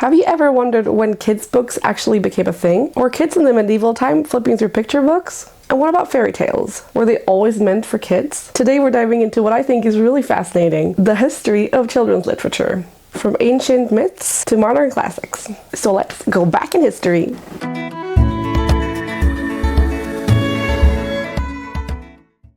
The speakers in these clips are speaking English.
Have you ever wondered when kids' books actually became a thing? Were kids in the medieval time flipping through picture books? And what about fairy tales? Were they always meant for kids? Today we're diving into what I think is really fascinating, the history of children's literature, from ancient myths to modern classics. So let's go back in history.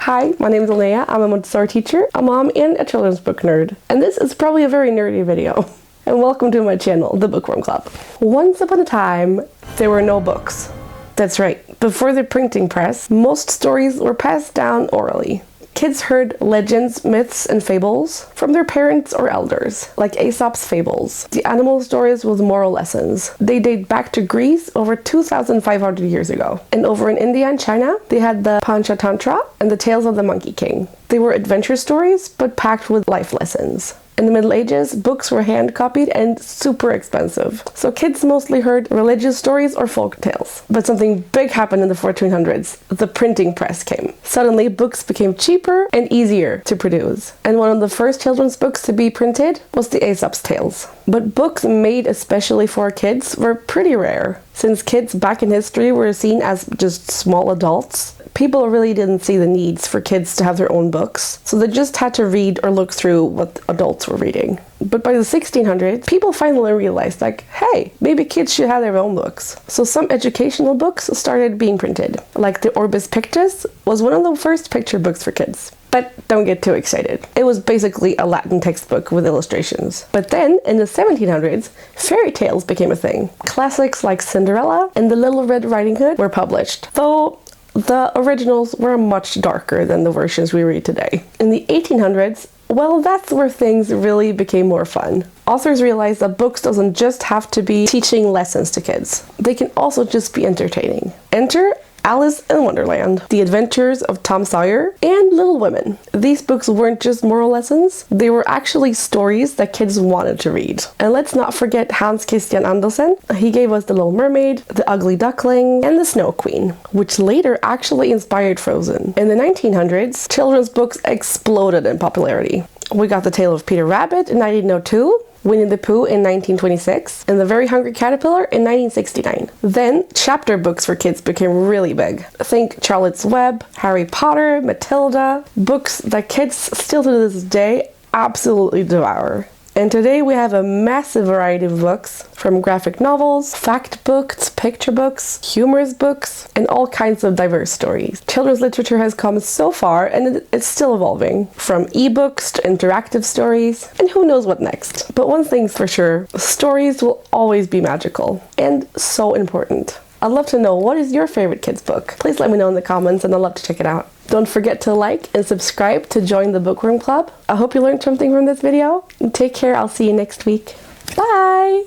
Hi, my name is Linnéa. I'm a Montessori teacher, a mom, and a children's book nerd. And this is probably a very nerdy video. And welcome to my channel, the Bookworm Club. Once upon a time, there were no books. That's right, before the printing press, most stories were passed down orally. Kids heard legends, myths, and fables from their parents or elders, like Aesop's Fables, the animal stories with moral lessons. They date back to Greece over 2,500 years ago. And over in India and China, they had the Panchatantra and the Tales of the Monkey King. They were adventure stories, but packed with life lessons. In the Middle Ages, books were hand-copied and super expensive, so kids mostly heard religious stories or folk tales. But something big happened in the 1400s. The printing press came. Suddenly, books became cheaper and easier to produce. And one of the first children's books to be printed was the Aesop's Tales. But books made especially for kids were pretty rare. Since kids back in history were seen as just small adults, people really didn't see the needs for kids to have their own books, so they just had to read or look through what adults were reading. But by the 1600s, people finally realized, hey, maybe kids should have their own books. So some educational books started being printed, like the Orbis Pictus was one of the first picture books for kids. But don't get too excited. It was basically a Latin textbook with illustrations. But then, in the 1700s, fairy tales became a thing. Classics like Cinderella and The Little Red Riding Hood were published, though the originals were much darker than the versions we read today. In the 1800s, well, that's where things really became more fun. Authors realized that books doesn't just have to be teaching lessons to kids. They can also just be entertaining. Enter Alice in Wonderland, The Adventures of Tom Sawyer, and Little Women. These books weren't just moral lessons, they were actually stories that kids wanted to read. And let's not forget Hans Christian Andersen. He gave us The Little Mermaid, The Ugly Duckling, and The Snow Queen, which later actually inspired Frozen. In the 1900s, children's books exploded in popularity. We got The Tale of Peter Rabbit in 1902, Winnie the Pooh in 1926, and The Very Hungry Caterpillar in 1969. Then, chapter books for kids became really big. Think Charlotte's Web, Harry Potter, Matilda, books that kids still to this day absolutely devour. And today we have a massive variety of books, from graphic novels, fact books, picture books, humorous books, and all kinds of diverse stories. Children's literature has come so far, and it's still evolving, from ebooks to interactive stories, and who knows what next. But one thing's for sure, stories will always be magical, and so important. I'd love to know, what is your favorite kids book? Please let me know in the comments, and I'd love to check it out. Don't forget to like and subscribe to join the Bookworm Club. I hope you learned something from this video. Take care, I'll see you next week. Bye!